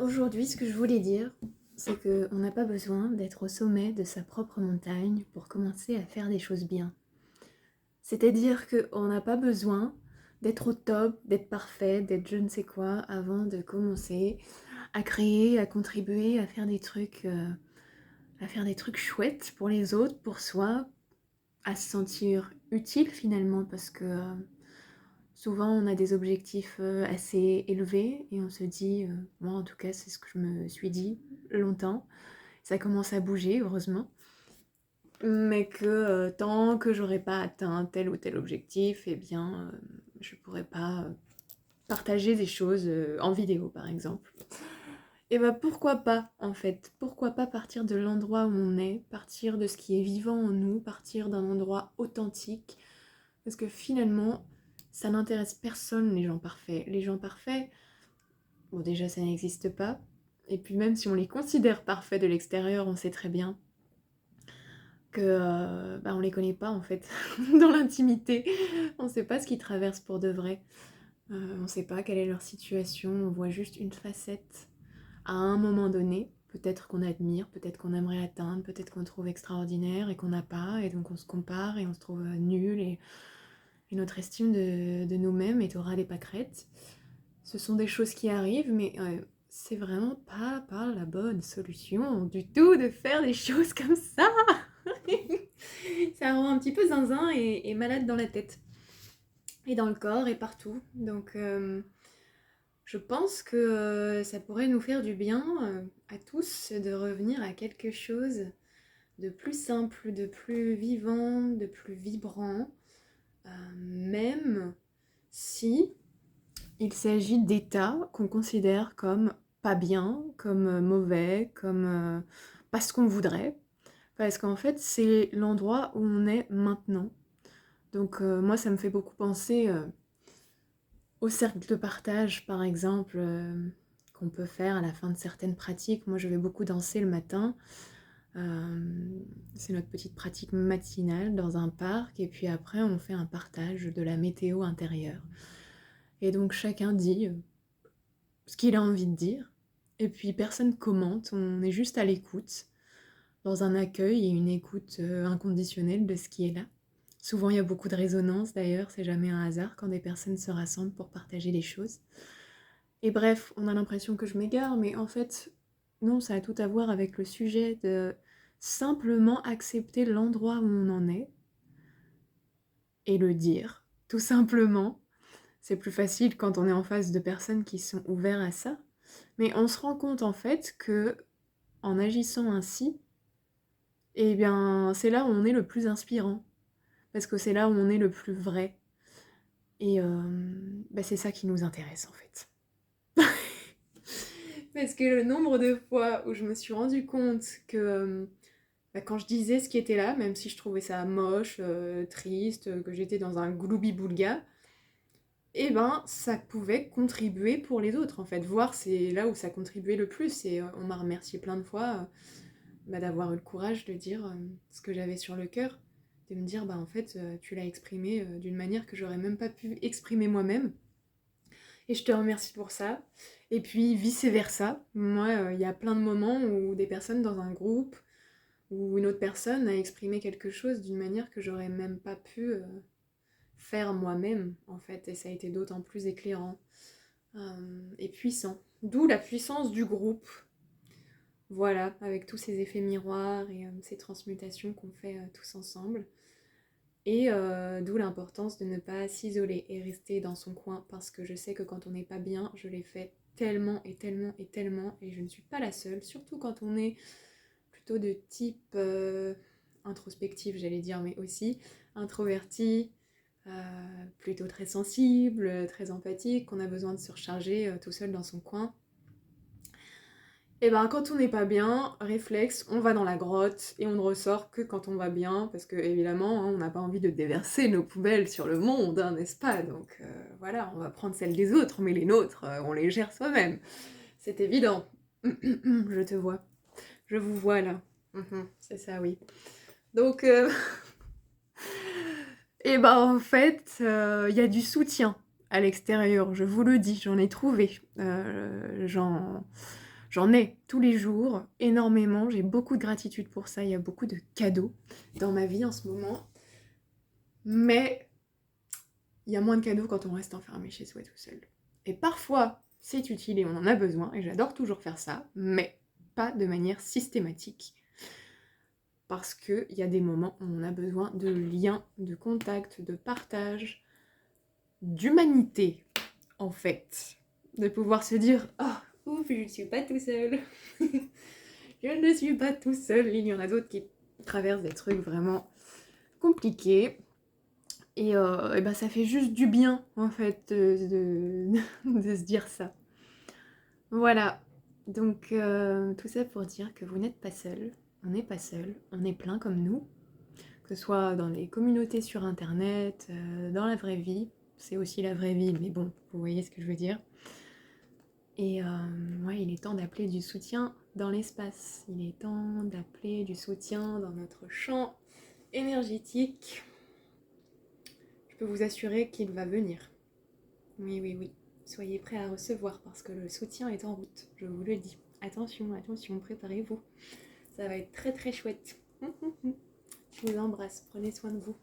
Aujourd'hui, ce que je voulais dire, c'est qu'on n'a pas besoin d'être au sommet de sa propre montagne pour commencer à faire des choses bien. C'est-à-dire qu'on n'a pas besoin d'être au top, d'être parfait, d'être je ne sais quoi avant de commencer à créer, à contribuer, à faire des trucs chouettes pour les autres, pour soi, à se sentir utile finalement parce que souvent on a des objectifs assez élevés et on se dit, moi en tout cas c'est ce que je me suis dit longtemps, ça commence à bouger heureusement, mais que tant que j'aurais pas atteint tel ou tel objectif, eh bien je pourrais pas partager des choses en vidéo par exemple. Et bah pourquoi pas en fait, pourquoi pas partir de l'endroit où on est, partir de ce qui est vivant en nous, partir d'un endroit authentique, parce que finalement ça n'intéresse personne les gens parfaits. Les gens parfaits, bon déjà ça n'existe pas, et puis même si on les considère parfaits de l'extérieur, on sait très bien que on les connaît pas en fait dans l'intimité, on sait pas ce qu'ils traversent pour de vrai, on sait pas quelle est leur situation, on voit juste une facette à un moment donné, peut-être qu'on admire, peut-être qu'on aimerait atteindre, peut-être qu'on trouve extraordinaire et qu'on n'a pas, et donc on se compare et on se trouve nul, et notre estime de nous-mêmes est au ras des pâquerettes. Ce sont des choses qui arrivent, mais c'est vraiment pas la bonne solution du tout de faire des choses comme ça. Ça rend un petit peu zinzin et malade dans la tête, et dans le corps, et partout. Donc je pense que ça pourrait nous faire du bien à tous de revenir à quelque chose de plus simple, de plus vivant, de plus vibrant, même si il s'agit d'états qu'on considère comme pas bien, comme mauvais, comme pas ce qu'on voudrait. Parce qu'en fait, c'est l'endroit où on est maintenant. Donc moi, ça me fait beaucoup penser au cercle de partage, par exemple, qu'on peut faire à la fin de certaines pratiques. Moi, je vais beaucoup danser le matin. C'est notre petite pratique matinale dans un parc. Et puis après, on fait un partage de la météo intérieure. Et donc, chacun dit ce qu'il a envie de dire. Et puis, personne commente. On est juste à l'écoute, dans un accueil et une écoute inconditionnelle de ce qui est là. Souvent, il y a beaucoup de résonance d'ailleurs, c'est jamais un hasard quand des personnes se rassemblent pour partager des choses. Et bref, on a l'impression que je m'égare, mais en fait, non, ça a tout à voir avec le sujet de simplement accepter l'endroit où on en est et le dire, tout simplement. C'est plus facile quand on est en face de personnes qui sont ouvertes à ça, mais on se rend compte en fait que en agissant ainsi, eh bien, c'est là où on est le plus inspirant, parce que c'est là où on est le plus vrai. Et c'est ça qui nous intéresse en fait. Parce que le nombre de fois où je me suis rendu compte que quand je disais ce qui était là, même si je trouvais ça moche, triste, que j'étais dans un gloubi-boulga, et ben ça pouvait contribuer pour les autres en fait. Voir c'est là où ça contribuait le plus, et on m'a remercié plein de fois d'avoir eu le courage de dire ce que j'avais sur le cœur, de me dire en fait tu l'as exprimé d'une manière que j'aurais même pas pu exprimer moi-même. Et je te remercie pour ça. Et puis vice-versa, moi, il y a plein de moments où des personnes dans un groupe ou une autre personne a exprimé quelque chose d'une manière que j'aurais même pas pu faire moi-même, en fait. Et ça a été d'autant plus éclairant et puissant. D'où la puissance du groupe. Voilà, avec tous ces effets miroirs et ces transmutations qu'on fait tous ensemble. Et d'où l'importance de ne pas s'isoler et rester dans son coin, parce que je sais que quand on n'est pas bien, je l'ai fait tellement et tellement et tellement, et je ne suis pas la seule, surtout quand on est plutôt de type introspectif, j'allais dire, mais aussi introverti, plutôt très sensible, très empathique, qu'on a besoin de se recharger tout seul dans son coin. Et quand on n'est pas bien, réflexe, on va dans la grotte et on ne ressort que quand on va bien, parce que évidemment, on n'a pas envie de déverser nos poubelles sur le monde, n'est-ce pas? Donc voilà, on va prendre celles des autres, mais les nôtres, on les gère soi-même. C'est évident. Je te vois. Je vous vois là. C'est ça, oui. Donc, et en fait, il y a du soutien à l'extérieur, je vous le dis, j'en ai trouvé. J'en ai tous les jours, énormément. J'ai beaucoup de gratitude pour ça. Il y a beaucoup de cadeaux dans ma vie en ce moment. Mais il y a moins de cadeaux quand on reste enfermé chez soi tout seul. Et parfois, c'est utile et on en a besoin. Et j'adore toujours faire ça, mais pas de manière systématique. Parce qu'il y a des moments où on a besoin de liens, de contact, de partage, d'humanité, en fait. De pouvoir se dire « Oh, ouf, je ne suis pas tout seul. Je ne suis pas tout seul. » Il y en a d'autres qui traversent des trucs vraiment compliqués. Et ben ça fait juste du bien, en fait, de se dire ça. Voilà. Donc, tout ça pour dire que vous n'êtes pas seul. On n'est pas seul. On est plein comme nous. Que ce soit dans les communautés sur internet, dans la vraie vie, c'est aussi la vraie vie, mais bon, vous voyez ce que je veux dire. Et ouais, il est temps d'appeler du soutien dans l'espace, il est temps d'appeler du soutien dans notre champ énergétique. Je peux vous assurer qu'il va venir. Oui, oui, oui. Soyez prêts à recevoir parce que le soutien est en route, je vous le dis. Attention, attention, préparez-vous. Ça va être très très chouette. Je vous embrasse, prenez soin de vous.